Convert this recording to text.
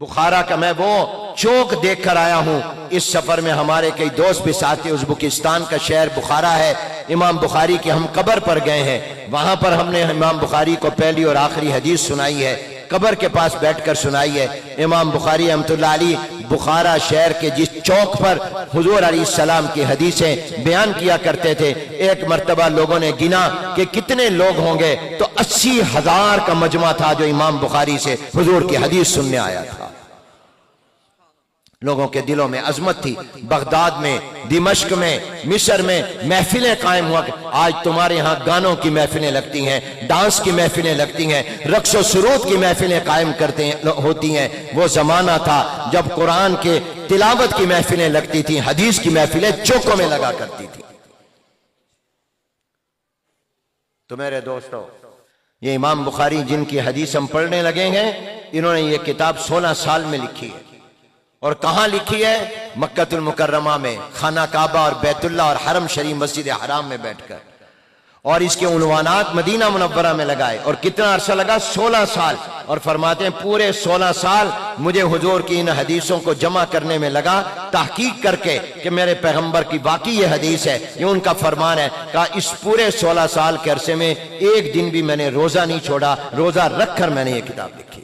بخارا کا میں وہ چوک دیکھ کر آیا ہوں. اس سفر میں ہمارے کئی دوست بھی ساتھ تھے. ازبکستان کا شہر بخارا ہے. امام بخاری کی ہم قبر پر گئے ہیں. وہاں پر ہم نے امام بخاری کو پہلی اور آخری حدیث سنائی ہے, قبر کے پاس بیٹھ کر سنائی ہے. امام بخاری رحمۃ اللہ علیہ بخارا شہر کے جس چوک پر حضور علیہ السلام کی حدیثیں بیان کیا کرتے تھے, ایک مرتبہ لوگوں نے گنا کہ کتنے لوگ ہوں گے, تو 80,000 کا مجمع تھا جو امام بخاری سے حضور کی حدیث سننے آیا تھا. لوگوں کے دلوں میں عظمت تھی. بغداد میں, دمشق میں, مصر میں محفلیں قائم ہوا. آج تمہارے ہاں گانوں کی محفلیں لگتی ہیں, ڈانس کی محفلیں لگتی ہیں, رقص و سرود کی محفلیں قائم ہوتی ہیں. وہ زمانہ تھا جب قرآن کے تلاوت کی محفلیں لگتی تھیں, حدیث کی محفلیں چوکوں میں لگا کرتی تھیں. تو میرے دوستو, یہ امام بخاری جن کی حدیث ہم پڑھنے لگے ہیں, انہوں نے یہ کتاب 16 سال میں لکھی ہے. اور کہاں لکھی ہے؟ مکہ المکرمہ میں, خانہ کعبہ اور بیت اللہ اور حرم شریف مسجد حرام میں بیٹھ کر. اور اس کے عنوانات مدینہ منورہ میں لگائے. اور کتنا عرصہ لگا؟ 16 سال. اور فرماتے ہیں پورے 16 سال مجھے حضور کی ان حدیثوں کو جمع کرنے میں لگا, تحقیق کر کے کہ میرے پیغمبر کی واقعی یہ حدیث ہے, یہ ان کا فرمان ہے. کہا اس پورے 16 سال کے عرصے میں ایک دن بھی میں نے روزہ نہیں چھوڑا, روزہ رکھ کر میں نے یہ کتاب لکھی.